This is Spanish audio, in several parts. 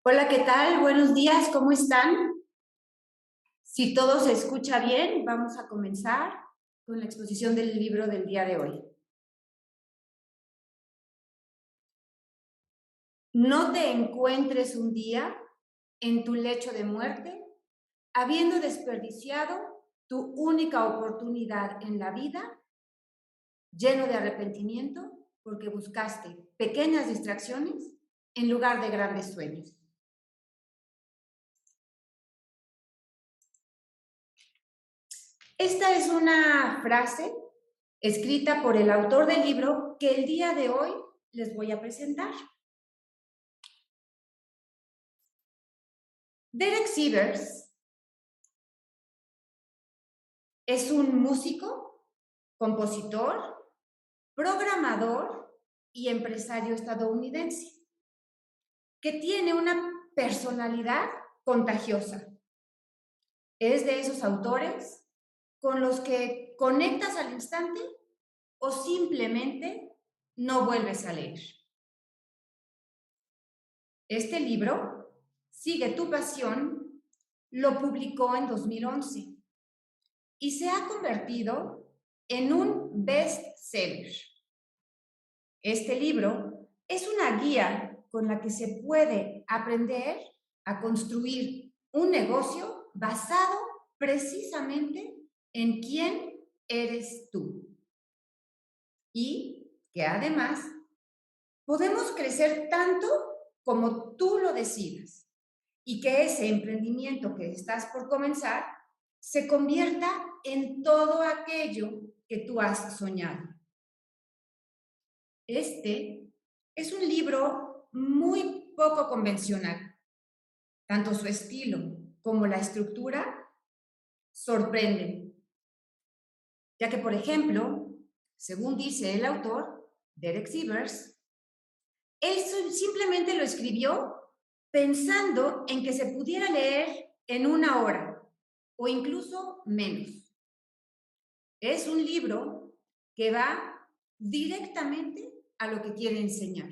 Hola, ¿qué tal? Buenos días, ¿cómo están? Si todo se escucha bien, vamos a comenzar con la exposición del libro del día de hoy. No te encuentres un día en tu lecho de muerte, habiendo desperdiciado tu única oportunidad en la vida, lleno de arrepentimiento, porque buscaste pequeñas distracciones en lugar de grandes sueños. Esta es una frase escrita por el autor del libro que el día de hoy les voy a presentar. Derek Sivers es un músico, compositor, programador y empresario estadounidense que tiene una personalidad contagiosa. Es de esos autores con los que conectas al instante o simplemente no vuelves a leer. Este libro, Sigue tu pasión, lo publicó en 2011 y se ha convertido en un bestseller. Este libro es una guía con la que se puede aprender a construir un negocio basado precisamente en quién eres tú. Y que además podemos crecer tanto como tú lo decidas y que ese emprendimiento que estás por comenzar se convierta en todo aquello que tú has soñado. Este es un libro muy poco convencional. Tanto su estilo como la estructura sorprenden, ya que, por ejemplo, según dice el autor, Derek Sivers, él simplemente lo escribió pensando en que se pudiera leer en una hora o incluso menos. Es un libro que va directamente a lo que quiere enseñar.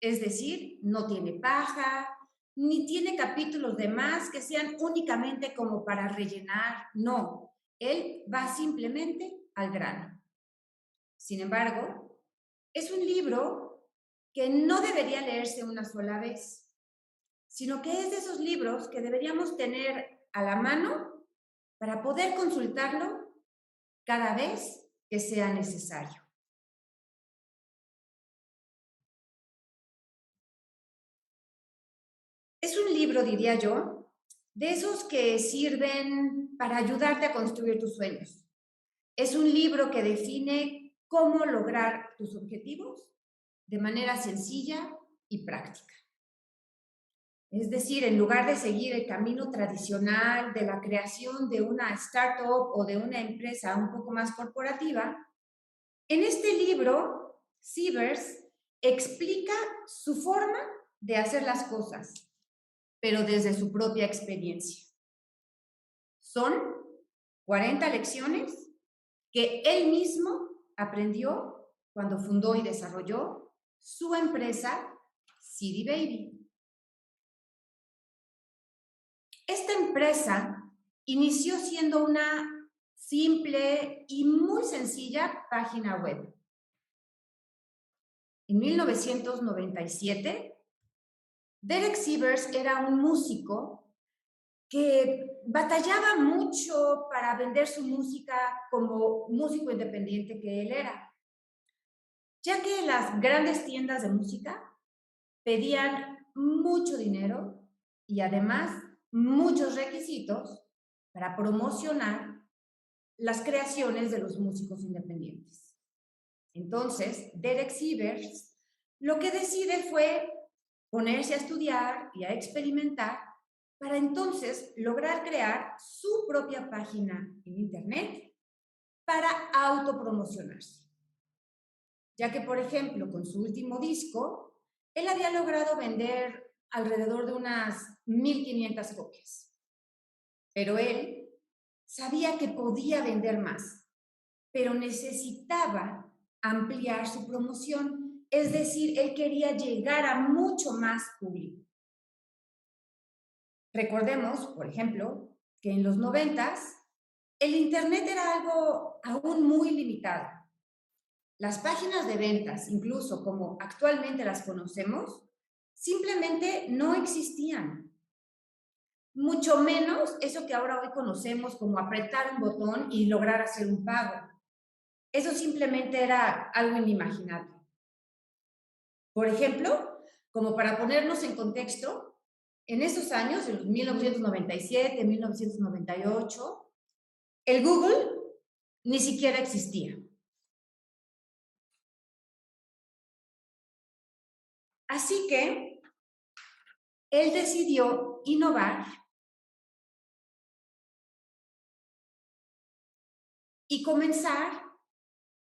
Es decir, no tiene paja, ni tiene capítulos de más que sean únicamente como para rellenar. No, él va simplemente al grano. Sin embargo, es un libro que no debería leerse una sola vez, sino que es de esos libros que deberíamos tener a la mano para poder consultarlo cada vez que sea necesario. Es un libro, diría yo, de esos que sirven para ayudarte a construir tus sueños. Es un libro que define cómo lograr tus objetivos de manera sencilla y práctica. Es decir, en lugar de seguir el camino tradicional de la creación de una startup o de una empresa un poco más corporativa, en este libro, Sivers explica su forma de hacer las cosas, pero desde su propia experiencia. Son 40 lecciones que él mismo aprendió cuando fundó y desarrolló su empresa CD Baby. Esta empresa inició siendo una simple y muy sencilla página web. En 1997, Derek Sivers era un músico que batallaba mucho para vender su música como músico independiente que él era, ya que las grandes tiendas de música pedían mucho dinero y además muchos requisitos para promocionar las creaciones de los músicos independientes. Entonces, Derek Sivers lo que decide fue ponerse a estudiar y a experimentar para entonces lograr crear su propia página en Internet para autopromocionarse. Ya que, por ejemplo, con su último disco, él había logrado vender alrededor de unas 1,500 copias. Pero él sabía que podía vender más, pero necesitaba ampliar su promoción. Es decir, él quería llegar a mucho más público. Recordemos, por ejemplo, que en los 90s el Internet era algo aún muy limitado. Las páginas de ventas, incluso como actualmente las conocemos, simplemente no existían. Mucho menos eso que ahora hoy conocemos como apretar un botón y lograr hacer un pago. Eso simplemente era algo inimaginable. Por ejemplo, como para ponernos en contexto, en esos años, en los 1997, 1998, el Google ni siquiera existía. Así que él decidió innovar y comenzar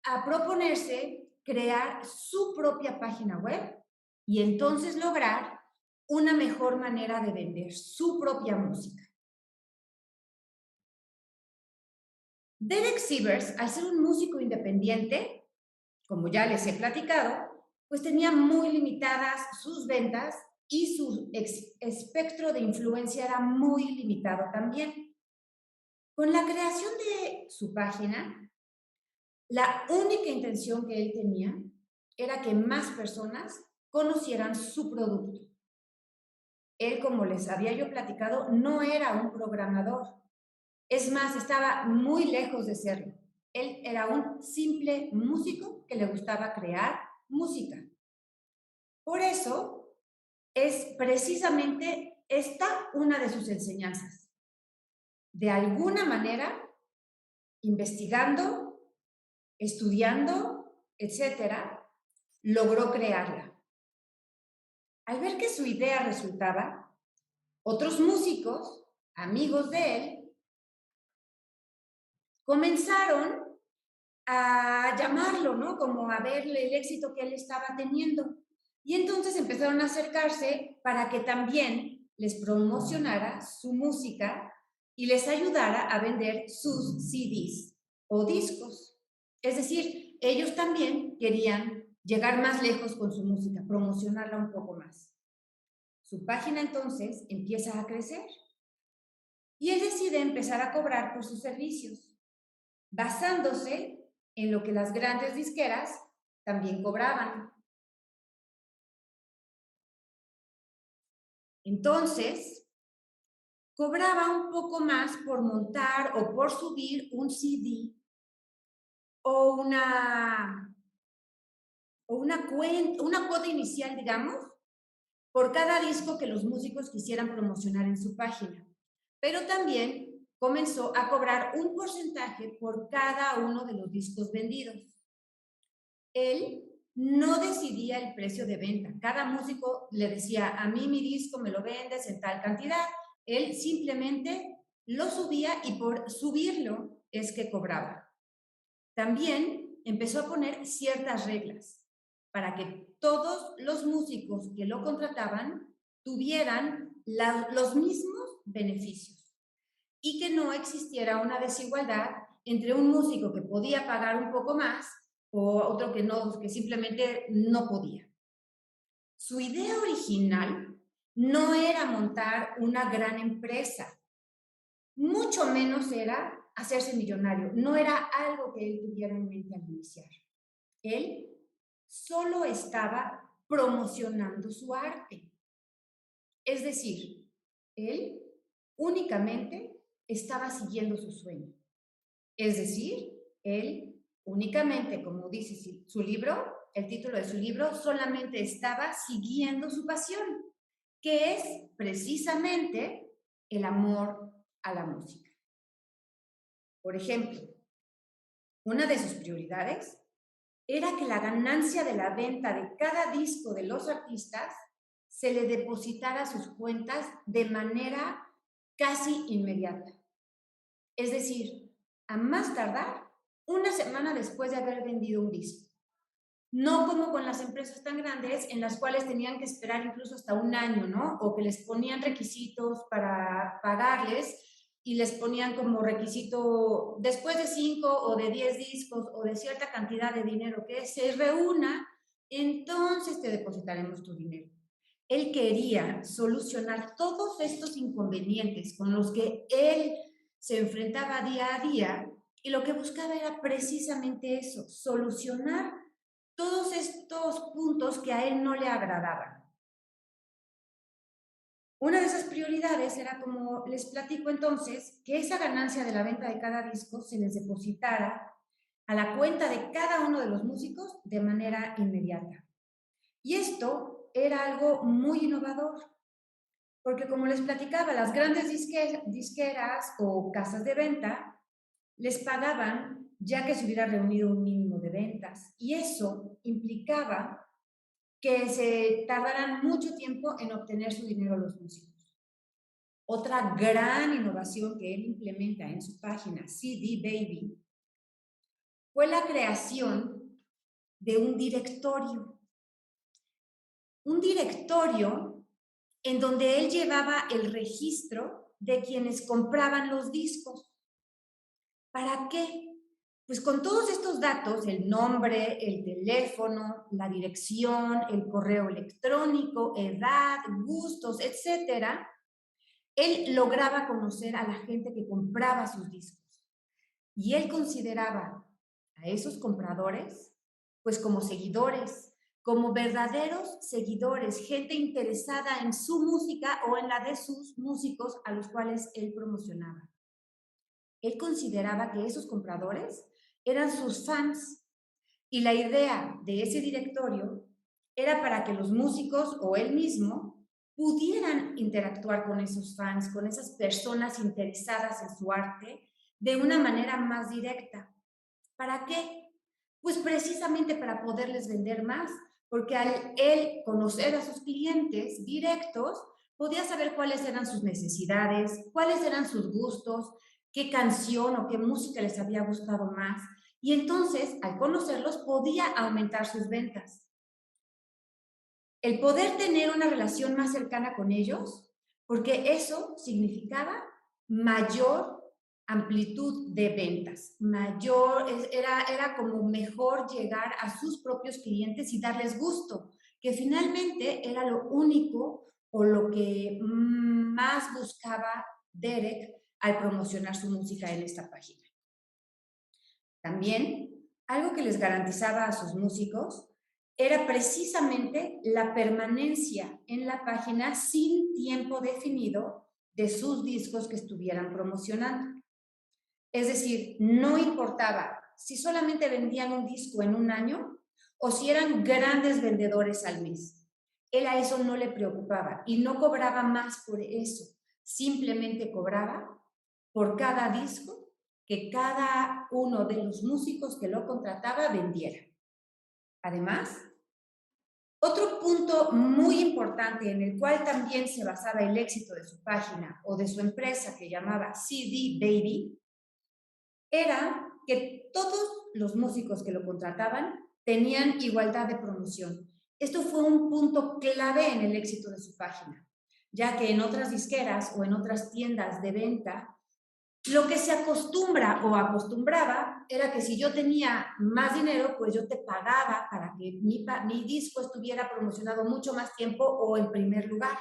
a proponerse crear su propia página web y entonces lograr una mejor manera de vender su propia música. Derek Sivers, al ser un músico independiente, como ya les he platicado, pues tenía muy limitadas sus ventas y su espectro de influencia era muy limitado también. Con la creación de su página, la única intención que él tenía era que más personas conocieran su producto. Él, como les había yo platicado, no era un programador. Es más, estaba muy lejos de serlo. Él era un simple músico que le gustaba crear música. Por eso es precisamente esta una de sus enseñanzas. De alguna manera, investigando, estudiando, etcétera, logró crearla. Al ver que su idea resultaba, otros músicos, amigos de él, comenzaron a llamarlo, ¿no? Como a verle el éxito que él estaba teniendo. Y entonces empezaron a acercarse para que también les promocionara su música y les ayudara a vender sus CDs o discos. Es decir, ellos también querían llegar más lejos con su música, promocionarla un poco más. Su página entonces empieza a crecer y él decide empezar a cobrar por sus servicios, basándose en lo que las grandes disqueras también cobraban. Entonces, cobraba un poco más por montar o por subir un CD o una cuota inicial, digamos, por cada disco que los músicos quisieran promocionar en su página. Pero también comenzó a cobrar un porcentaje por cada uno de los discos vendidos. Él no decidía el precio de venta. Cada músico le decía, a mí mi disco me lo vendes en tal cantidad. Él simplemente lo subía y por subirlo es que cobraba. También empezó a poner ciertas reglas para que todos los músicos que lo contrataban tuvieran los mismos beneficios y que no existiera una desigualdad entre un músico que podía pagar un poco más o otro que no, que simplemente no podía. Su idea original no era montar una gran empresa, mucho menos era hacerse millonario, no era algo que él tuviera en mente al iniciar. Él solo estaba promocionando su arte. Es decir, él únicamente estaba siguiendo su sueño. Es decir, él únicamente, como dice su libro, el título de su libro, solamente estaba siguiendo su pasión, que es precisamente el amor a la música. Por ejemplo, una de sus prioridades era que la ganancia de la venta de cada disco de los artistas se le depositara a sus cuentas de manera casi inmediata. Es decir, a más tardar una semana después de haber vendido un disco. No como con las empresas tan grandes en las cuales tenían que esperar incluso hasta un año, ¿no? O que les ponían requisitos para pagarles y les ponían como requisito después de 5 o de 10 discos o de cierta cantidad de dinero que se reúna, entonces te depositaremos tu dinero. Él quería solucionar todos estos inconvenientes con los que él se enfrentaba día a día y lo que buscaba era precisamente eso, solucionar todos estos puntos que a él no le agradaban. Una de esas prioridades era, como les platico entonces, que esa ganancia de la venta de cada disco se les depositara a la cuenta de cada uno de los músicos de manera inmediata. Y esto era algo muy innovador, porque como les platicaba, las grandes disqueras o casas de venta les pagaban ya que se hubiera reunido un mínimo de ventas. Y eso implicaba que se tardaran mucho tiempo en obtener su dinero los músicos. Otra gran innovación que él implementa en su página CD Baby fue la creación de un directorio. Un directorio en donde él llevaba el registro de quienes compraban los discos. ¿Para qué? Pues con todos estos datos, el nombre, el teléfono, la dirección, el correo electrónico, edad, gustos, etcétera, él lograba conocer a la gente que compraba sus discos. Y él consideraba a esos compradores, pues como seguidores, como verdaderos seguidores, gente interesada en su música o en la de sus músicos a los cuales él promocionaba. Él consideraba que esos compradores eran sus fans y la idea de ese directorio era para que los músicos o él mismo pudieran interactuar con esos fans, con esas personas interesadas en su arte de una manera más directa. ¿Para qué? Pues precisamente para poderles vender más, porque al él conocer a sus clientes directos, podía saber cuáles eran sus necesidades, cuáles eran sus gustos, qué canción o qué música les había gustado más. Y entonces, al conocerlos, podía aumentar sus ventas. El poder tener una relación más cercana con ellos, porque eso significaba mayor amplitud de ventas, era como mejor llegar a sus propios clientes y darles gusto, que finalmente era lo único o lo que más buscaba Derek al promocionar su música en esta página. También, algo que les garantizaba a sus músicos era precisamente la permanencia en la página sin tiempo definido de sus discos que estuvieran promocionando. Es decir, no importaba si solamente vendían un disco en un año o si eran grandes vendedores al mes. Él a eso no le preocupaba y no cobraba más por eso. Simplemente cobraba por cada disco que cada uno de los músicos que lo contrataba vendiera. Además, otro punto muy importante en el cual también se basaba el éxito de su página o de su empresa que llamaba CD Baby era que todos los músicos que lo contrataban tenían igualdad de promoción. Esto fue un punto clave en el éxito de su página, ya que en otras disqueras o en otras tiendas de venta, lo que se acostumbra o acostumbraba era que si yo tenía más dinero, pues yo te pagaba para que mi disco estuviera promocionado mucho más tiempo o en primer lugar.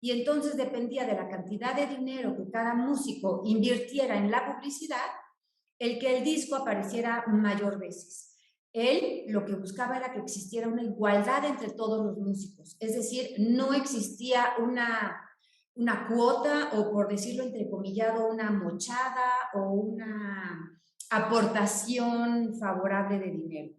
Y entonces dependía de la cantidad de dinero que cada músico invirtiera en la publicidad, el que el disco apareciera mayor veces. Él lo que buscaba era que existiera una igualdad entre todos los músicos, es decir, no existía una cuota o, por decirlo entrecomillado, una mochada o una aportación favorable de dinero.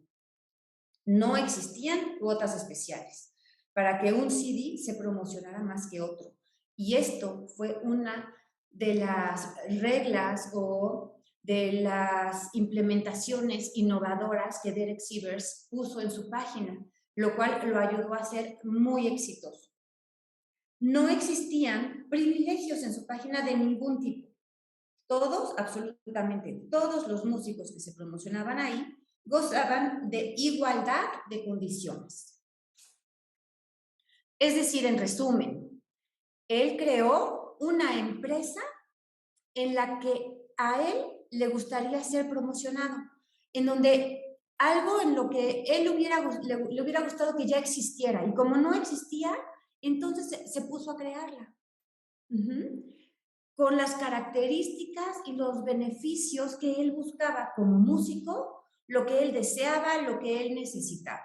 No existían cuotas especiales para que un CD se promocionara más que otro. Y esto fue una de las reglas o de las implementaciones innovadoras que Derek Sivers puso en su página, lo cual lo ayudó a ser muy exitoso. No existían privilegios en su página de ningún tipo. Todos, absolutamente todos los músicos que se promocionaban ahí gozaban de igualdad de condiciones. Es decir, en resumen, él creó una empresa en la que a él le gustaría ser promocionado, en donde algo en lo que él le hubiera gustado que ya existiera, y como no existía, Entonces se puso a crearla. Con las características y los beneficios que él buscaba como músico, lo que él deseaba, lo que él necesitaba.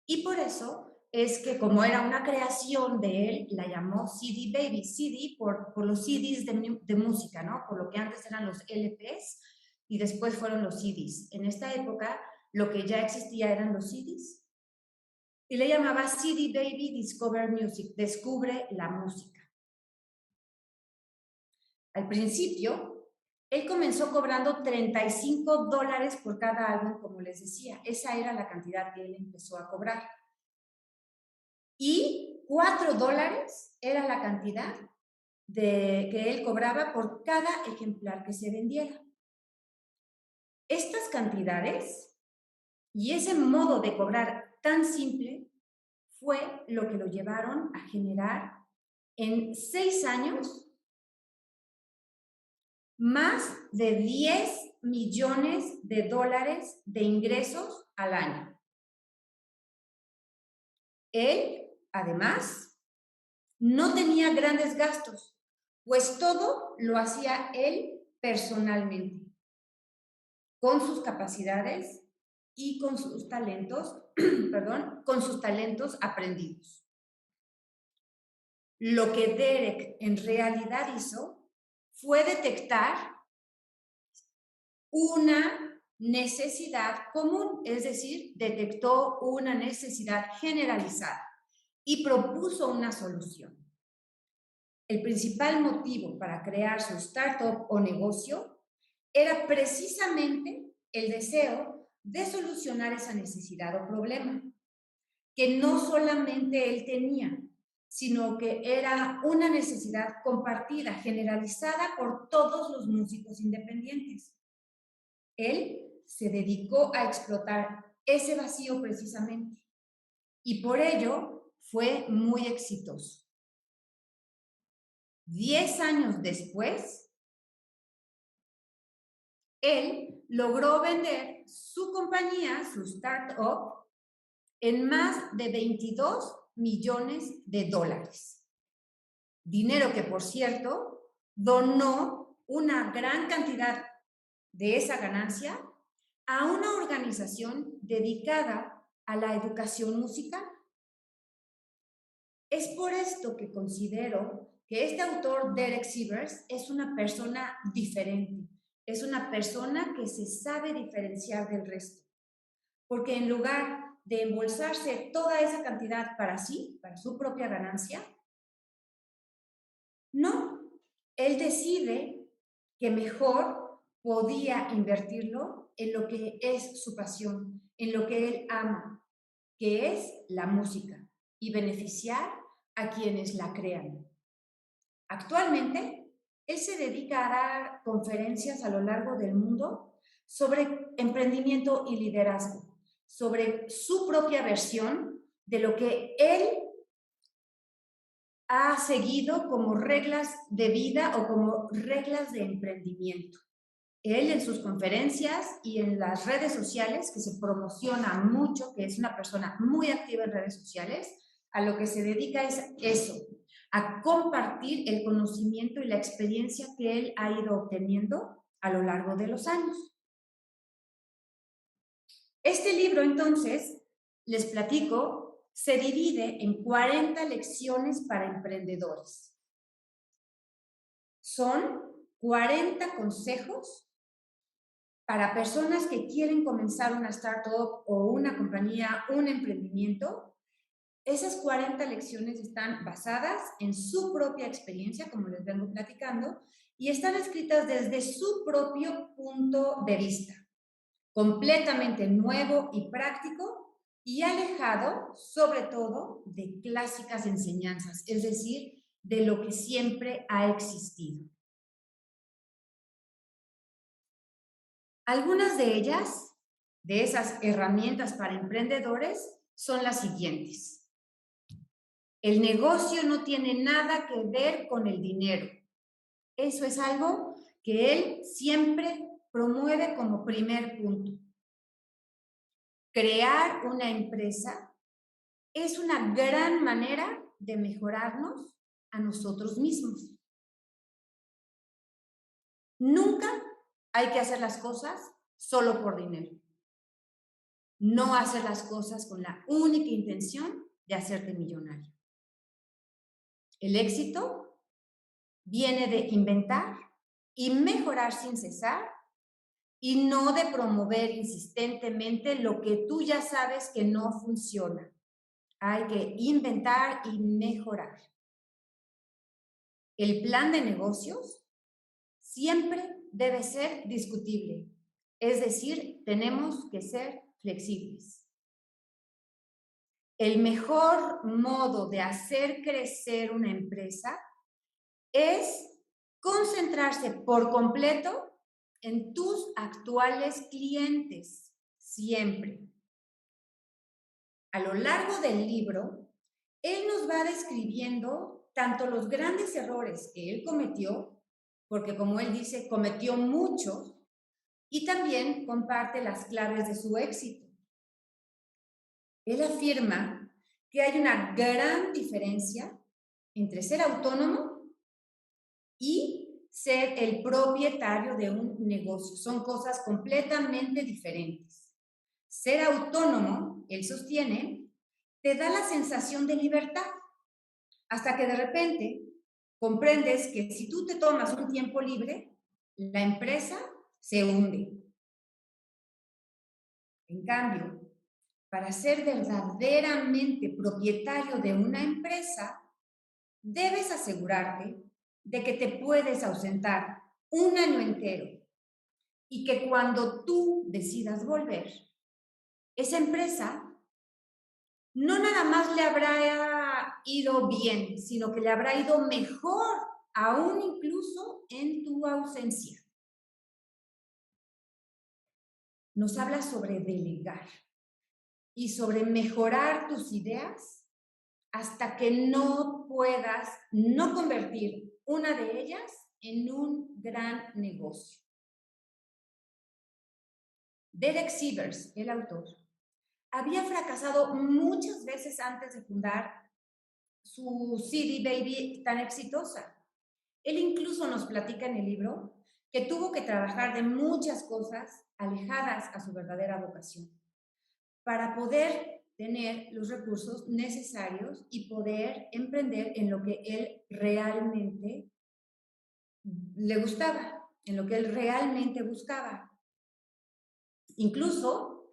Y por eso es que como era una creación de él, la llamó CD Baby, CD por los CDs de música, ¿no? Por lo que antes eran los LPs y después fueron los CDs. En esta época, lo que ya existía eran los CDs. Y le llamaba CD Baby Discover Music, descubre la música. Al principio, él comenzó cobrando $35 por cada álbum, como les decía. Esa era la cantidad que él empezó a cobrar. Y $4 era la cantidad que él cobraba por cada ejemplar que se vendiera. Estas cantidades y ese modo de cobrar tan simple fue lo que lo llevaron a generar en 6 años más de $10 millones de ingresos al año. Él, además, no tenía grandes gastos, pues todo lo hacía él personalmente, con sus capacidades y con sus talentos, con sus talentos aprendidos. Lo que Derek en realidad hizo fue detectar una necesidad común, es decir, detectó una necesidad generalizada y propuso una solución. El principal motivo para crear su startup o negocio era precisamente el deseo de solucionar esa necesidad o problema, que no solamente él tenía, sino que era una necesidad compartida, generalizada por todos los músicos independientes. Él se dedicó a explotar ese vacío precisamente y por ello fue muy exitoso. 10 años después, él logró vender su compañía, su startup, en más de $22 millones. Dinero que, por cierto, donó una gran cantidad de esa ganancia a una organización dedicada a la educación musical. Es por esto que considero que este autor, Derek Sivers, es una persona diferente, es una persona que se sabe diferenciar del resto, porque en lugar de embolsarse toda esa cantidad para sí, para su propia ganancia, no, él decide que mejor podía invertirlo en lo que es su pasión, en lo que él ama, que es la música, y beneficiar a quienes la crean. Actualmente, él se dedica a dar conferencias a lo largo del mundo sobre emprendimiento y liderazgo, sobre su propia versión de lo que él ha seguido como reglas de vida o como reglas de emprendimiento. Él en sus conferencias y en las redes sociales, que se promociona mucho, que es una persona muy activa en redes sociales, a lo que se dedica es eso, a compartir el conocimiento y la experiencia que él ha ido obteniendo a lo largo de los años. Este libro, entonces, les platico, se divide en 40 lecciones para emprendedores. Son 40 consejos para personas que quieren comenzar una startup o una compañía, un emprendimiento. Esas 40 lecciones están basadas en su propia experiencia, como les vengo platicando, y están escritas desde su propio punto de vista, completamente nuevo y práctico y alejado, sobre todo, de clásicas enseñanzas, es decir, de lo que siempre ha existido. Algunas de ellas, de esas herramientas para emprendedores, son las siguientes. El negocio no tiene nada que ver con el dinero. Eso es algo que él siempre promueve como primer punto. Crear una empresa es una gran manera de mejorarnos a nosotros mismos. Nunca hay que hacer las cosas solo por dinero. No hacer las cosas con la única intención de hacerte millonario. El éxito viene de inventar y mejorar sin cesar y no de promover insistentemente lo que tú ya sabes que no funciona. Hay que inventar y mejorar. El plan de negocios siempre debe ser discutible. Es decir, tenemos que ser flexibles. El mejor modo de hacer crecer una empresa es concentrarse por completo en tus actuales clientes, siempre. A lo largo del libro, él nos va describiendo tanto los grandes errores que él cometió, porque como él dice, cometió muchos, y también comparte las claves de su éxito. Él afirma que hay una gran diferencia entre ser autónomo y ser el propietario de un negocio. Son cosas completamente diferentes. Ser autónomo, él sostiene, te da la sensación de libertad, hasta que de repente comprendes que si tú te tomas un tiempo libre, la empresa se hunde. En cambio, para ser verdaderamente propietario de una empresa, debes asegurarte de que te puedes ausentar un año entero y que cuando tú decidas volver, esa empresa no nada más le habrá ido bien, sino que le habrá ido mejor, aún incluso en tu ausencia. Nos habla sobre delegar y sobre mejorar tus ideas hasta que no puedas no convertir una de ellas en un gran negocio. Derek Sivers, el autor, había fracasado muchas veces antes de fundar su CD Baby tan exitosa. Él incluso nos platica en el libro que tuvo que trabajar de muchas cosas alejadas a su verdadera vocación para poder tener los recursos necesarios y poder emprender en lo que él realmente le gustaba, en lo que él realmente buscaba. Incluso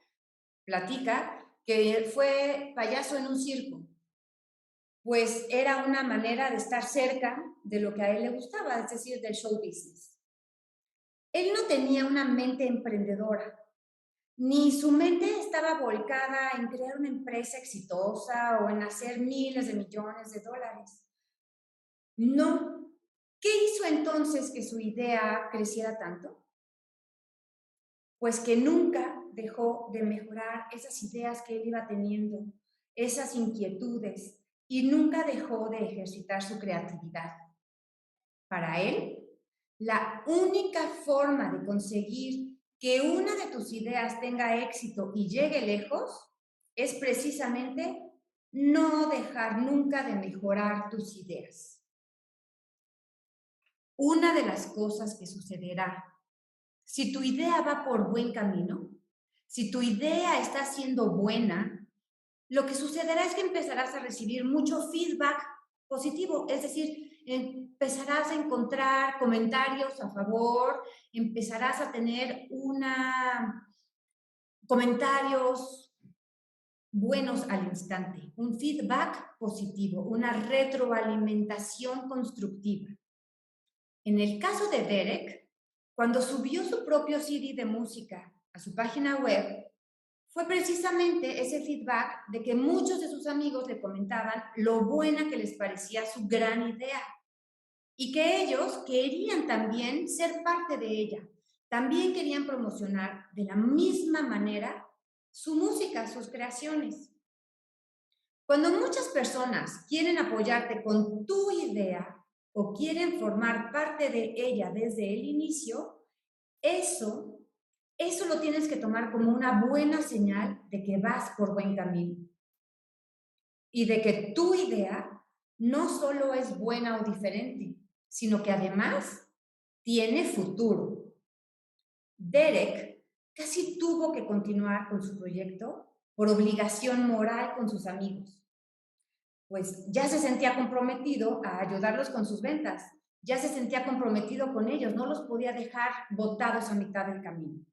platica que fue payaso en un circo, pues era una manera de estar cerca de lo que a él le gustaba, es decir, del show business. Él no tenía una mente emprendedora, ni su mente estaba volcada en crear una empresa exitosa o en hacer miles de millones de dólares. No. ¿Qué hizo entonces que su idea creciera tanto? Pues que nunca dejó de mejorar esas ideas que él iba teniendo, esas inquietudes, y nunca dejó de ejercitar su creatividad. Para él, la única forma de conseguir que una de tus ideas tenga éxito y llegue lejos es precisamente no dejar nunca de mejorar tus ideas. Una de las cosas que sucederá si tu idea va por buen camino, si tu idea está siendo buena, lo que sucederá es que empezarás a recibir mucho feedback positivo, es decir, empezarás a encontrar comentarios a favor, empezarás a tener comentarios buenos al instante, un feedback positivo, una retroalimentación constructiva. En el caso de Derek, cuando subió su propio CD de música a su página web, fue precisamente ese feedback de que muchos de sus amigos le comentaban lo buena que les parecía su gran idea y que ellos querían también ser parte de ella. También querían promocionar de la misma manera su música, sus creaciones. Cuando muchas personas quieren apoyarte con tu idea o quieren formar parte de ella desde el inicio, eso lo tienes que tomar como una buena señal de que vas por buen camino y de que tu idea no solo es buena o diferente, sino que además tiene futuro. Derek casi tuvo que continuar con su proyecto por obligación moral con sus amigos, pues ya se sentía comprometido a ayudarlos con sus ventas, ya se sentía comprometido con ellos, no los podía dejar botados a mitad del camino.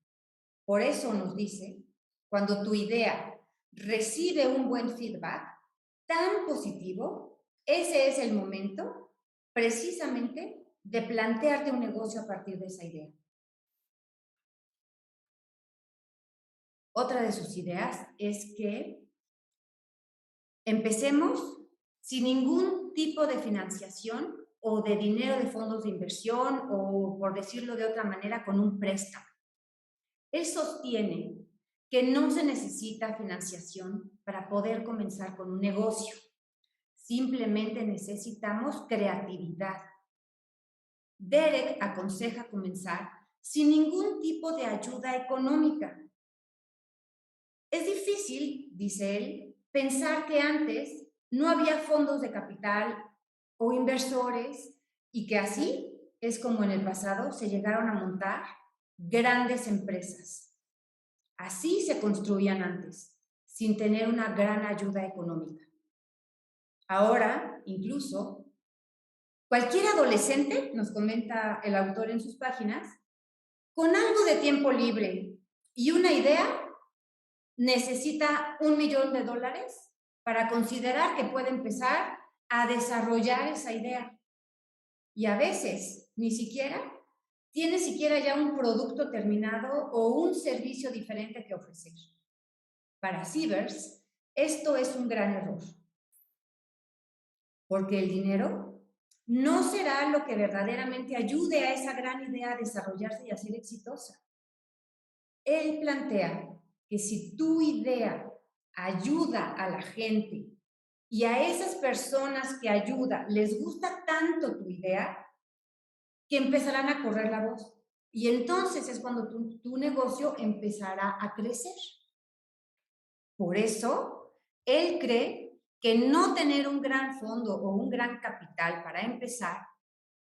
Por eso nos dice, cuando tu idea recibe un buen feedback tan positivo, ese es el momento precisamente de plantearte un negocio a partir de esa idea. Otra de sus ideas es que empecemos sin ningún tipo de financiación o de dinero de fondos de inversión o, por decirlo de otra manera, con un préstamo. Él sostiene que no se necesita financiación para poder comenzar con un negocio. Simplemente necesitamos creatividad. Derek aconseja comenzar sin ningún tipo de ayuda económica. Es difícil, dice él, pensar que antes no había fondos de capital o inversores y que así es como en el pasado se llegaron a montar grandes empresas. Así se construían antes, sin tener una gran ayuda económica. Ahora, incluso, cualquier adolescente, nos comenta el autor en sus páginas, con algo de tiempo libre y una idea, necesita $1 millón para considerar que puede empezar a desarrollar esa idea. Y a veces, ni siquiera, tiene ya un producto terminado o un servicio diferente que ofrecer. Para Sivers, esto es un gran error, porque el dinero no será lo que verdaderamente ayude a esa gran idea a desarrollarse y a ser exitosa. Él plantea que si tu idea ayuda a la gente y a esas personas que ayuda les gusta tanto tu idea, que empezarán a correr la voz. Y entonces es cuando tu negocio empezará a crecer. Por eso, él cree que no tener un gran fondo o un gran capital para empezar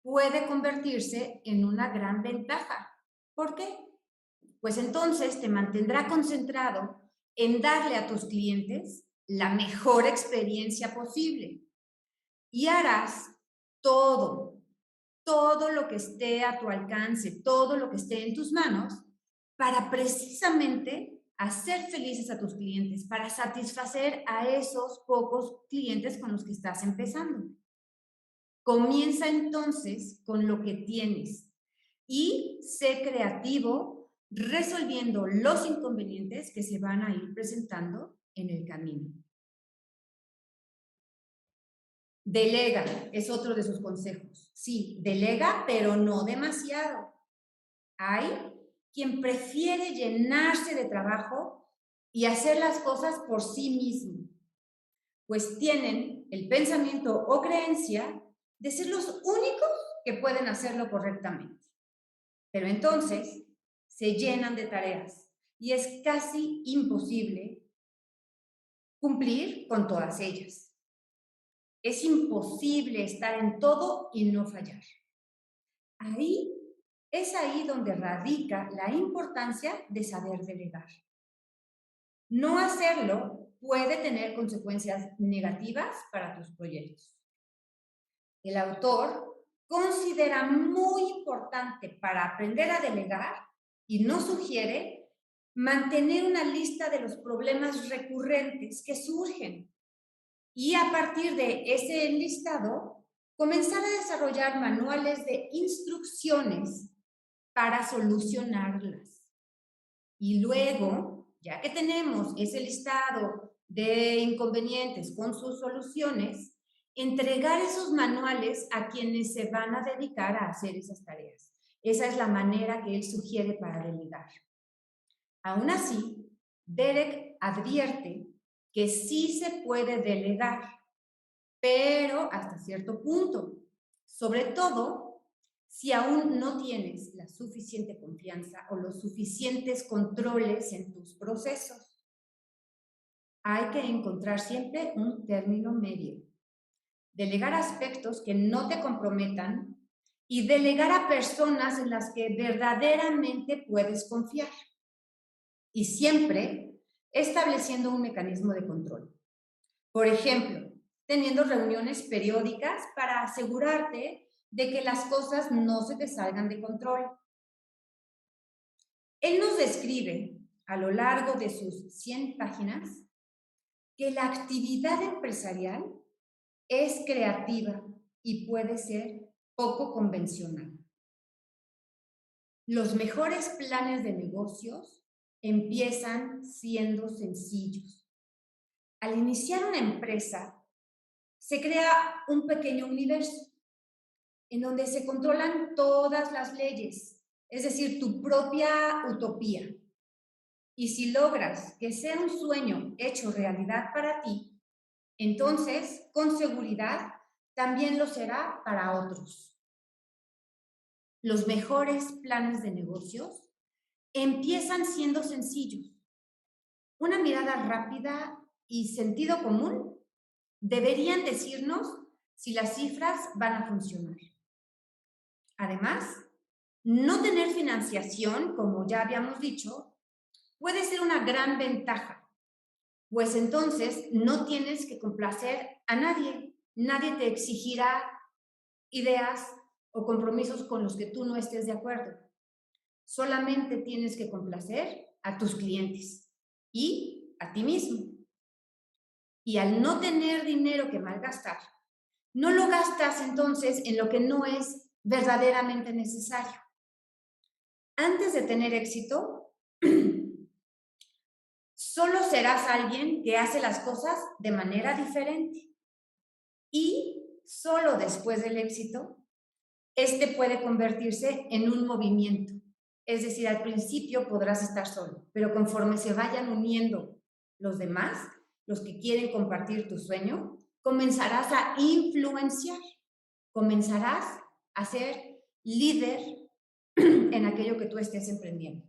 puede convertirse en una gran ventaja. ¿Por qué? Pues entonces te mantendrá concentrado en darle a tus clientes la mejor experiencia posible y harás todo lo que esté a tu alcance, todo lo que esté en tus manos para precisamente hacer felices a tus clientes, para satisfacer a esos pocos clientes con los que estás empezando. Comienza entonces con lo que tienes y sé creativo resolviendo los inconvenientes que se van a ir presentando en el camino. Delega es otro de sus consejos. Sí, delega, pero no demasiado. Hay quien prefiere llenarse de trabajo y hacer las cosas por sí mismo, pues tienen el pensamiento o creencia de ser los únicos que pueden hacerlo correctamente. Pero entonces se llenan de tareas y es casi imposible cumplir con todas ellas. Es imposible estar en todo y no fallar. Es ahí donde radica la importancia de saber delegar. No hacerlo puede tener consecuencias negativas para tus proyectos. El autor considera muy importante para aprender a delegar y nos sugiere mantener una lista de los problemas recurrentes que surgen y a partir de ese listado comenzar a desarrollar manuales de instrucciones para solucionarlas. Y luego, ya que tenemos ese listado de inconvenientes con sus soluciones, entregar esos manuales a quienes se van a dedicar a hacer esas tareas. Esa es la manera que él sugiere para delegar. Aún así, Derek advierte que sí se puede delegar, pero hasta cierto punto. Sobre todo, si aún no tienes la suficiente confianza o los suficientes controles en tus procesos. Hay que encontrar siempre un término medio. delegar aspectos que no te comprometan y delegar a personas en las que verdaderamente puedes confiar. Y siempre estableciendo un mecanismo de control. Por ejemplo, teniendo reuniones periódicas para asegurarte de que las cosas no se te salgan de control. Él nos describe a lo largo de sus 100 páginas que la actividad empresarial es creativa y puede ser poco convencional. Los mejores planes de negocios empiezan siendo sencillos. Al iniciar una empresa, se crea un pequeño universo en donde se controlan todas las leyes, es decir, tu propia utopía. Y si logras que sea un sueño hecho realidad para ti, entonces, con seguridad, también lo será para otros. Los mejores planes de negocios empiezan siendo sencillos. Una mirada rápida y sentido común deberían decirnos si las cifras van a funcionar. Además, no tener financiación, como ya habíamos dicho, puede ser una gran ventaja, pues entonces no tienes que complacer a nadie. Nadie te exigirá ideas o compromisos con los que tú no estés de acuerdo. Solamente tienes que complacer a tus clientes y a ti mismo. Y al no tener dinero que malgastar, no lo gastas entonces en lo que no es verdaderamente necesario. Antes de tener éxito, solo serás alguien que hace las cosas de manera diferente. Y solo después del éxito, este puede convertirse en un movimiento. Es decir, al principio podrás estar solo, pero conforme se vayan uniendo los demás, los que quieren compartir tu sueño, comenzarás a influenciar, comenzarás a ser líder en aquello que tú estés emprendiendo.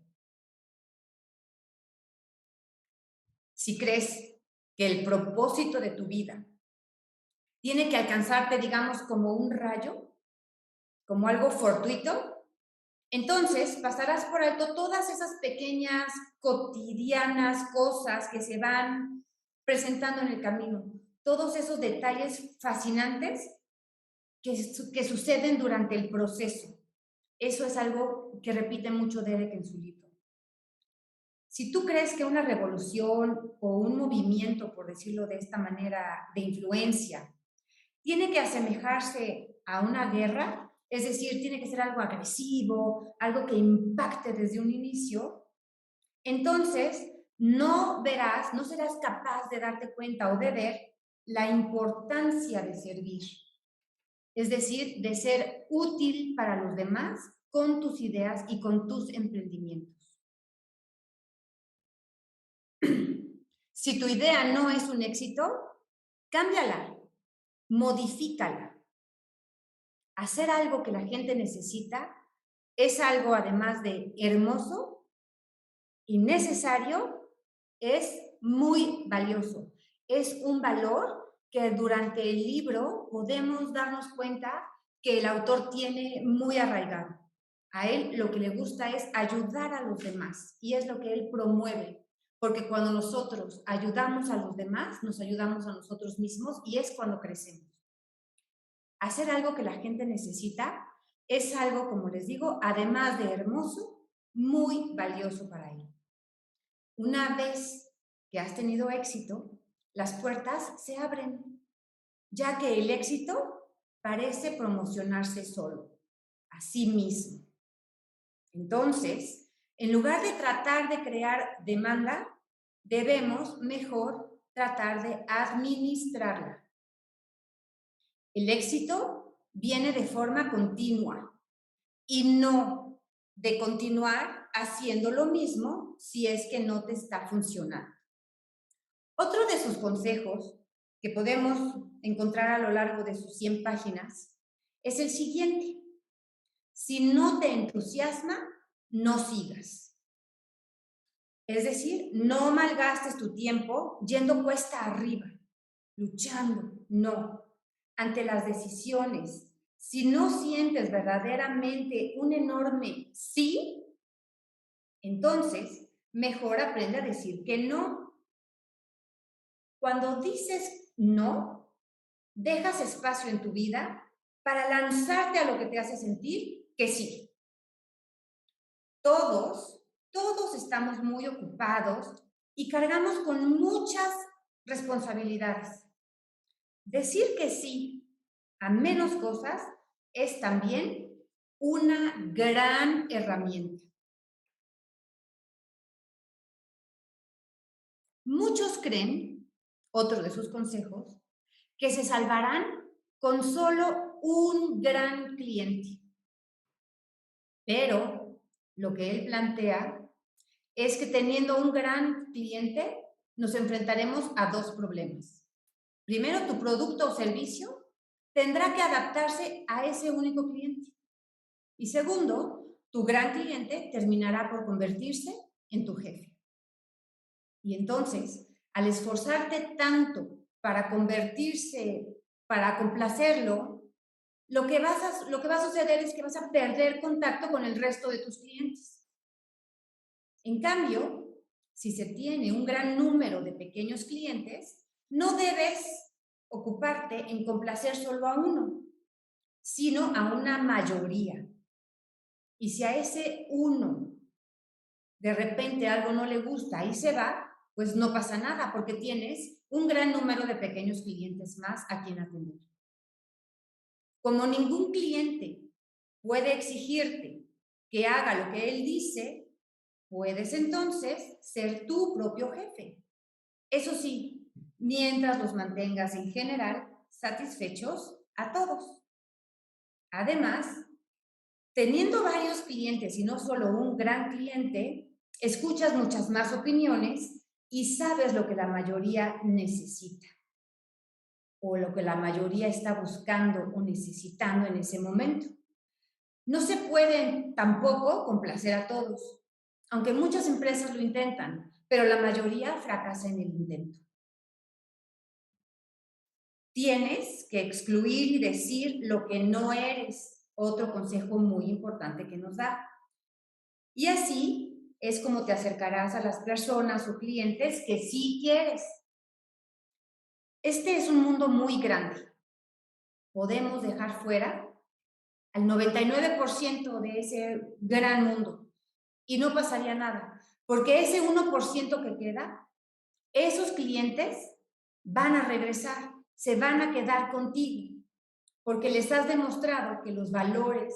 Si crees que el propósito de tu vida tiene que alcanzarte, digamos, como un rayo, como algo fortuito, entonces pasarás por alto todas esas pequeñas, cotidianas cosas que se van presentando en el camino, todos esos detalles fascinantes que suceden durante el proceso. Eso es algo que repite mucho Derek en su libro. Si tú crees que una revolución o un movimiento, por decirlo de esta manera, de influencia, tiene que asemejarse a una guerra, es decir, tiene que ser algo agresivo, algo que impacte desde un inicio, entonces no serás capaz de darte cuenta o de ver la importancia de servir, es decir, de ser útil para los demás con tus ideas y con tus emprendimientos. Si tu idea no es un éxito, cámbiala, modifícala. Hacer algo que la gente necesita es algo, además de hermoso y necesario, es muy valioso. Es un valor que durante el libro podemos darnos cuenta que el autor tiene muy arraigado. A él lo que le gusta es ayudar a los demás y es lo que él promueve, porque cuando nosotros ayudamos a los demás, nos ayudamos a nosotros mismos y es cuando crecemos. Hacer algo que la gente necesita es algo, como les digo, además de hermoso, muy valioso para él. Una vez que has tenido éxito, las puertas se abren, ya que el éxito parece promocionarse solo, a sí mismo. Entonces, en lugar de tratar de crear demanda, debemos mejor tratar de administrarla. El éxito viene de forma continua y no de continuar haciendo lo mismo si es que no te está funcionando. Otro de sus consejos que podemos encontrar a lo largo de sus 100 páginas es el siguiente: si no te entusiasma, no sigas. Es decir, no malgastes tu tiempo yendo cuesta arriba, luchando, no. ante las decisiones, si no sientes verdaderamente un enorme sí, entonces mejor aprende a decir que no. Cuando dices no, dejas espacio en tu vida para lanzarte a lo que te hace sentir que sí. Todos estamos muy ocupados y cargamos con muchas responsabilidades. Decir que sí a menos cosas es también una gran herramienta. Muchos creen, otro de sus consejos, que se salvarán con solo un gran cliente. Pero lo que él plantea es que teniendo un gran cliente nos enfrentaremos a dos problemas. Primero, tu producto o servicio tendrá que adaptarse a ese único cliente. Y segundo, tu gran cliente terminará por convertirse en tu jefe. Y entonces, al esforzarte tanto para convertirse, para complacerlo, lo que va a suceder es que vas a perder contacto con el resto de tus clientes. En cambio, si se tiene un gran número de pequeños clientes, no debes ocuparte en complacer solo a uno, sino a una mayoría. Y si a ese uno de repente algo no le gusta y se va, pues no pasa nada, porque tienes un gran número de pequeños clientes más a quien atender. Como ningún cliente puede exigirte que haga lo que él dice, puedes entonces ser tu propio jefe. Eso sí, mientras los mantengas en general satisfechos a todos. Además, teniendo varios clientes y no solo un gran cliente, escuchas muchas más opiniones y sabes lo que la mayoría necesita o lo que la mayoría está buscando o necesitando en ese momento. No se pueden tampoco complacer a todos, aunque muchas empresas lo intentan, pero la mayoría fracasa en el intento. Tienes que excluir y decir lo que no eres, otro consejo muy importante que nos da. Y así es como te acercarás a las personas o clientes que sí quieres. Este es un mundo muy grande. Podemos dejar fuera al 99% de ese gran mundo y no pasaría nada, porque ese 1% que queda, esos clientes van a regresar, se van a quedar contigo, porque les has demostrado que los valores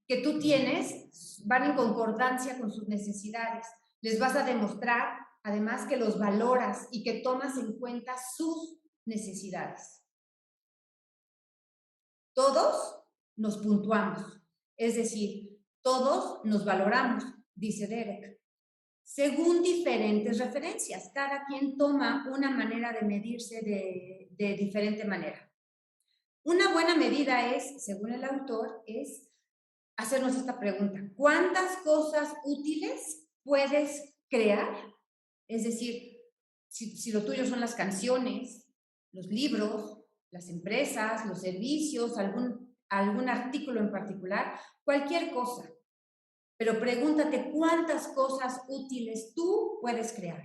que tú tienes van en concordancia con sus necesidades. Les vas a demostrar, además, que los valoras y que tomas en cuenta sus necesidades. Todos nos puntuamos, es decir, todos nos valoramos, dice Derek, según diferentes referencias. Cada quien toma una manera de medirse de diferente manera. Una buena medida es, según el autor, es hacernos esta pregunta: ¿cuántas cosas útiles puedes crear? Es decir, si lo tuyo son las canciones, los libros, las empresas, los servicios, algún artículo en particular, cualquier cosa. Pero pregúntate cuántas cosas útiles tú puedes crear.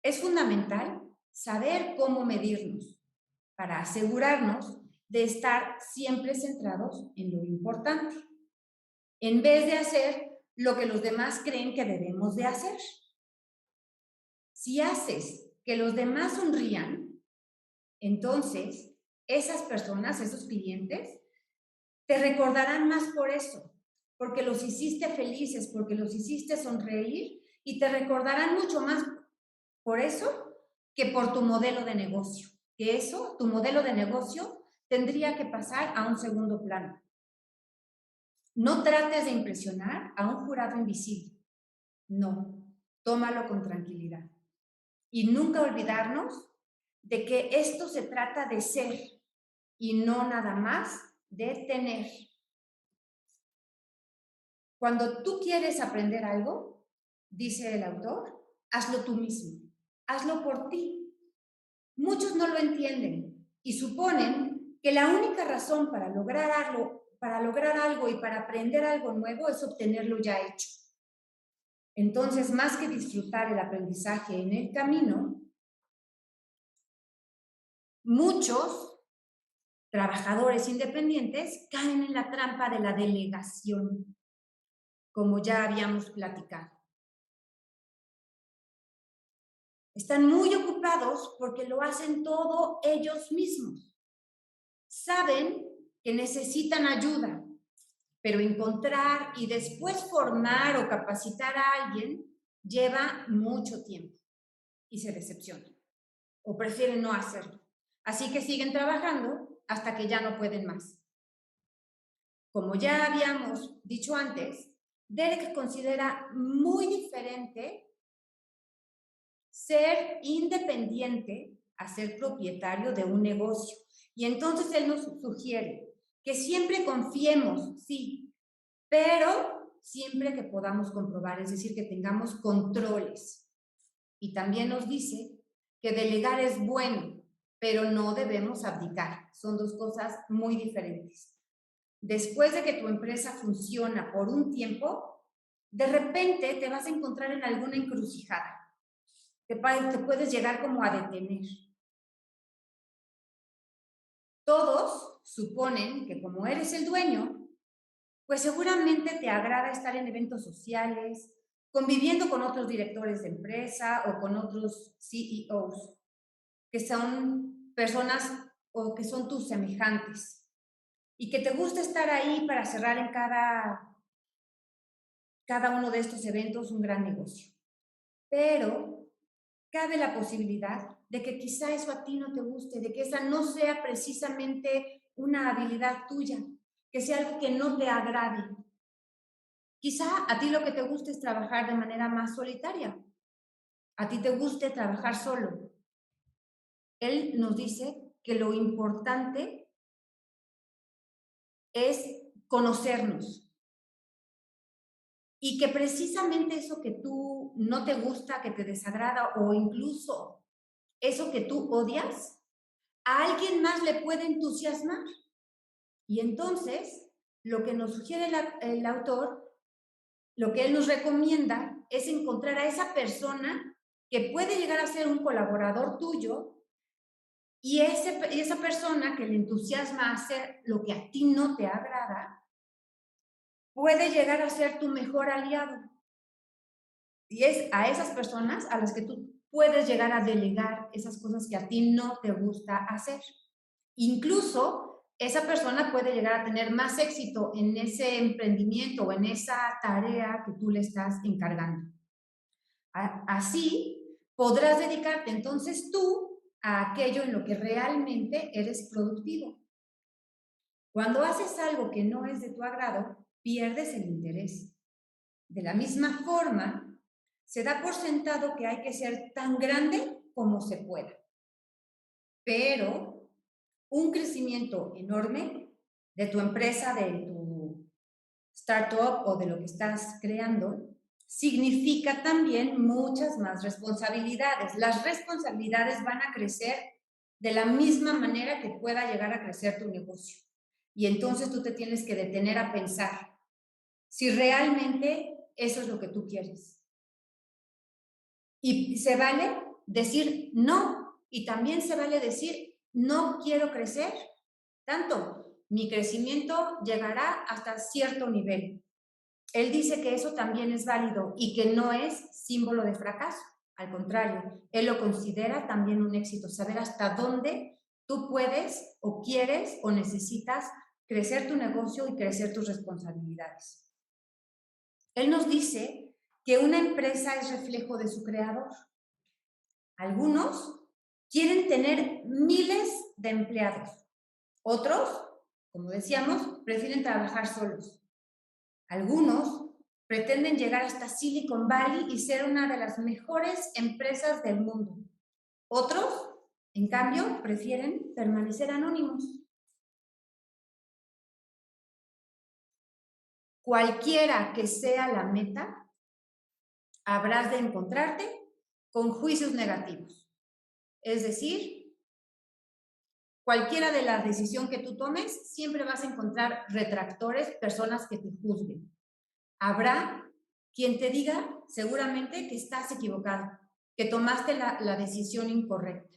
Es fundamental saber cómo medirnos para asegurarnos de estar siempre centrados en lo importante, en vez de hacer lo que los demás creen que debemos de hacer. Si haces que los demás sonrían, entonces esas personas, esos clientes, te recordarán más por eso, porque los hiciste felices, porque los hiciste sonreír, y te recordarán mucho más por eso que por tu modelo de negocio. Que eso, tu modelo de negocio, tendría que pasar a un segundo plano. No trates de impresionar a un jurado invisible. No, tómalo con tranquilidad. Y nunca olvidarnos de que esto se trata de ser y no nada más de tener. Cuando tú quieres aprender algo, dice el autor, hazlo tú mismo, hazlo por ti. Muchos no lo entienden y suponen que la única razón para lograr algo y para aprender algo nuevo es obtenerlo ya hecho. Entonces, más que disfrutar el aprendizaje en el camino, muchos trabajadores independientes caen en la trampa de la delegación, como ya habíamos platicado. Están muy ocupados porque lo hacen todo ellos mismos. Saben que necesitan ayuda, pero encontrar y después formar o capacitar a alguien lleva mucho tiempo y se decepcionan o prefieren no hacerlo. Así que siguen trabajando hasta que ya no pueden más. Como ya habíamos dicho antes, Derek considera muy diferente ser independiente a ser propietario de un negocio. Y entonces él nos sugiere que siempre confiemos, sí, pero siempre que podamos comprobar, es decir, que tengamos controles. Y también nos dice que delegar es bueno, pero no debemos abdicar. Son dos cosas muy diferentes. Después de que tu empresa funciona por un tiempo, de repente te vas a encontrar en alguna encrucijada. Te puedes llegar como a detener. Todos suponen que como eres el dueño, pues seguramente te agrada estar en eventos sociales, conviviendo con otros directores de empresa o con otros CEOs, que son personas o que son tus semejantes, y que te gusta estar ahí para cerrar en cada uno de estos eventos un gran negocio. Pero cabe la posibilidad de que quizá eso a ti no te guste, de que esa no sea precisamente una habilidad tuya, que sea algo que no te agrade. Quizá a ti lo que te guste es trabajar de manera más solitaria. A ti te guste trabajar solo. Él nos dice que lo importante es conocernos y que precisamente eso que tú no te gusta, que te desagrada o incluso eso que tú odias, a alguien más le puede entusiasmar. Y entonces, lo que nos sugiere el autor, lo que él nos recomienda es encontrar a esa persona que puede llegar a ser un colaborador tuyo y esa persona que le entusiasma a hacer lo que a ti no te agrada, puede llegar a ser tu mejor aliado. Y es a esas personas a las que tú puedes llegar a delegar esas cosas que a ti no te gusta hacer. Incluso esa persona puede llegar a tener más éxito en ese emprendimiento o en esa tarea que tú le estás encargando. Así podrás dedicarte entonces tú a aquello en lo que realmente eres productivo. Cuando haces algo que no es de tu agrado, pierdes el interés. De la misma forma, se da por sentado que hay que ser tan grande como se pueda. Pero un crecimiento enorme de tu empresa, de tu startup o de lo que estás creando, significa también muchas más responsabilidades. Las responsabilidades van a crecer de la misma manera que pueda llegar a crecer tu negocio. Y entonces tú te tienes que detener a pensar si realmente eso es lo que tú quieres. Y se vale decir no, y también se vale decir no quiero crecer tanto. Mi crecimiento llegará hasta cierto nivel. Él dice que eso también es válido y que no es símbolo de fracaso. Al contrario, él lo considera también un éxito, saber hasta dónde tú puedes o quieres o necesitas crecer tu negocio y crecer tus responsabilidades. Él nos dice que una empresa es reflejo de su creador. Algunos quieren tener miles de empleados. Otros, como decíamos, prefieren trabajar solos. Algunos pretenden llegar hasta Silicon Valley y ser una de las mejores empresas del mundo. Otros, en cambio, prefieren permanecer anónimos. Cualquiera que sea la meta, habrás de encontrarte con juicios negativos. Es decir, cualquiera de la decisión que tú tomes, siempre vas a encontrar retractores, personas que te juzguen. Habrá quien te diga seguramente que estás equivocado, que tomaste la decisión incorrecta,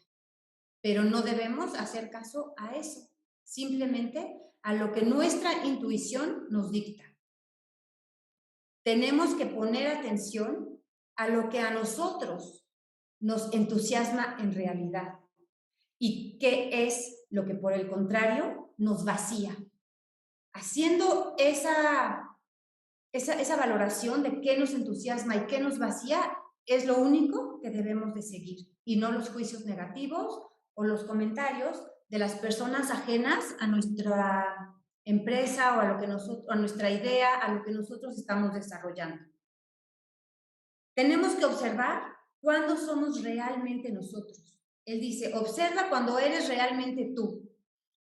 pero no debemos hacer caso a eso, simplemente a lo que nuestra intuición nos dicta. Tenemos que poner atención a lo que a nosotros nos entusiasma en realidad y qué es lo que por el contrario nos vacía. Haciendo esa valoración de qué nos entusiasma y qué nos vacía es lo único que debemos de seguir y no los juicios negativos o los comentarios de las personas ajenas a nuestra empresa o a, lo que a nuestra idea, a lo que nosotros estamos desarrollando. Tenemos que observar cuándo somos realmente nosotros. Él dice, observa cuando eres realmente tú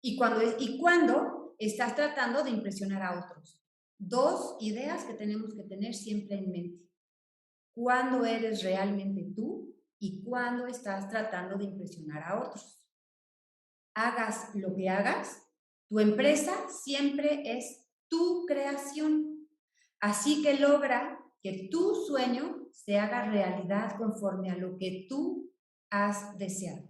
y cuando estás tratando de impresionar a otros. Dos ideas que tenemos que tener siempre en mente. Cuándo eres realmente tú y cuándo estás tratando de impresionar a otros. Hagas lo que hagas, tu empresa siempre es tu creación. Así que logra que tu sueño se haga realidad conforme a lo que tú has deseado.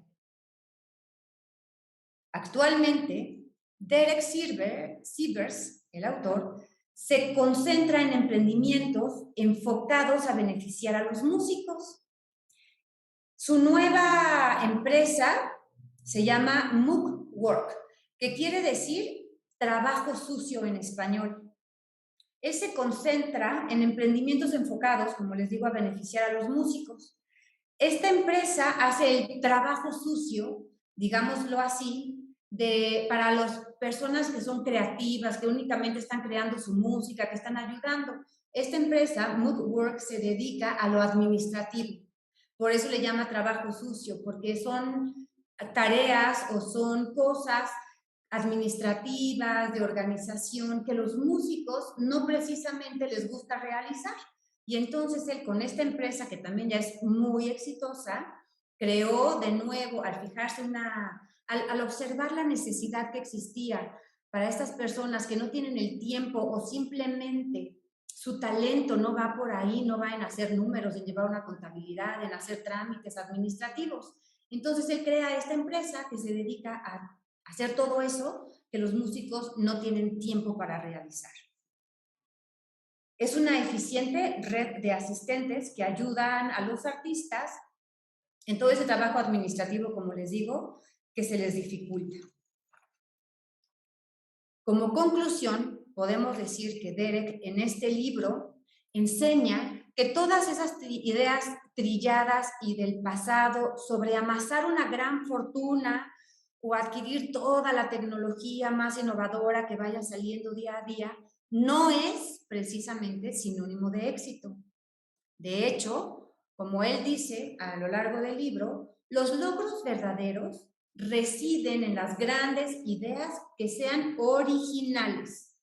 Actualmente, Derek Sivers, el autor, se concentra en emprendimientos enfocados a beneficiar a los músicos. Su nueva empresa se llama Muck Work, que quiere decir trabajo sucio en español. Él se concentra en emprendimientos enfocados, como les digo, a beneficiar a los músicos. Esta empresa hace el trabajo sucio, digámoslo así, para las personas que son creativas, que únicamente están creando su música, que están ayudando. Esta empresa, Mood Work, se dedica a lo administrativo. Por eso le llama trabajo sucio, porque son tareas o son cosas administrativas, de organización, que los músicos no precisamente les gusta realizar. Y entonces él con esta empresa, que también ya es muy exitosa, creó de nuevo, al fijarse al observar la necesidad que existía para estas personas que no tienen el tiempo o simplemente su talento no va por ahí, no va en hacer números, en llevar una contabilidad, en hacer trámites administrativos. Entonces él crea esta empresa que se dedica a hacer todo eso que los músicos no tienen tiempo para realizar. Es una eficiente red de asistentes que ayudan a los artistas en todo ese trabajo administrativo, como les digo, que se les dificulta. Como conclusión, podemos decir que Derek en este libro enseña que todas esas ideas trilladas y del pasado sobre amasar una gran fortuna o adquirir toda la tecnología más innovadora que vaya saliendo día a día, no es precisamente sinónimo de éxito. De hecho, como él dice a lo largo del libro, los logros verdaderos residen en las grandes ideas que sean originales.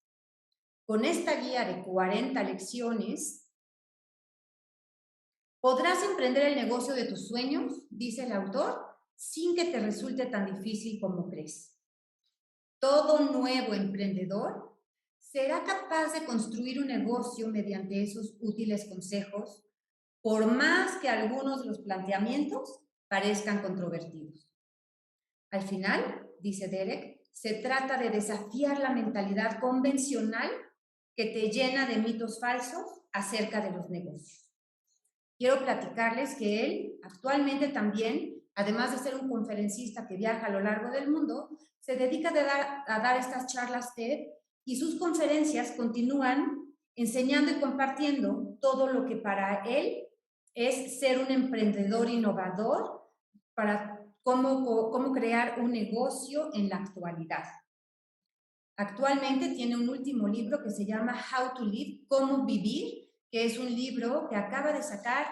Con esta guía de 40 lecciones, podrás emprender el negocio de tus sueños, dice el autor, sin que te resulte tan difícil como crees. Todo nuevo emprendedor será capaz de construir un negocio mediante esos útiles consejos, por más que algunos de los planteamientos parezcan controvertidos. Al final, dice Derek, se trata de desafiar la mentalidad convencional que te llena de mitos falsos acerca de los negocios. Quiero platicarles que él actualmente también, además de ser un conferencista que viaja a lo largo del mundo, se dedica a dar estas charlas TED y sus conferencias continúan enseñando y compartiendo todo lo que para él es ser un emprendedor innovador para cómo crear un negocio en la actualidad. Actualmente tiene un último libro que se llama How to Live, Cómo Vivir, que es un libro que acaba de sacar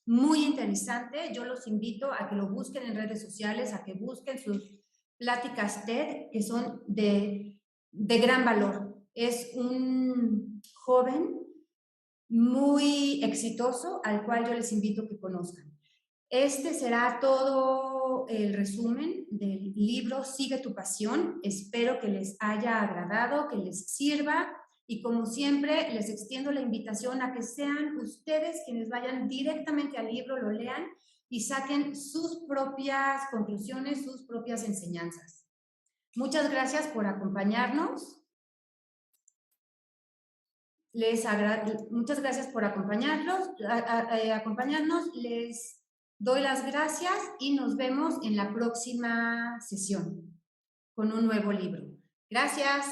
muy interesante. Yo los invito a que lo busquen en redes sociales, a que busquen sus pláticas TED, que son de gran valor. Es un joven muy exitoso al cual yo les invito a que conozcan. Este será todo poco el resumen del libro Sigue tu pasión. Espero que les haya agradado, que les sirva y como siempre les extiendo la invitación a que sean ustedes quienes vayan directamente al libro, lo lean y saquen sus propias conclusiones, sus propias enseñanzas. Muchas gracias por acompañarnos. Muchas gracias por acompañarnos. Les doy las gracias y nos vemos en la próxima sesión con un nuevo libro. Gracias.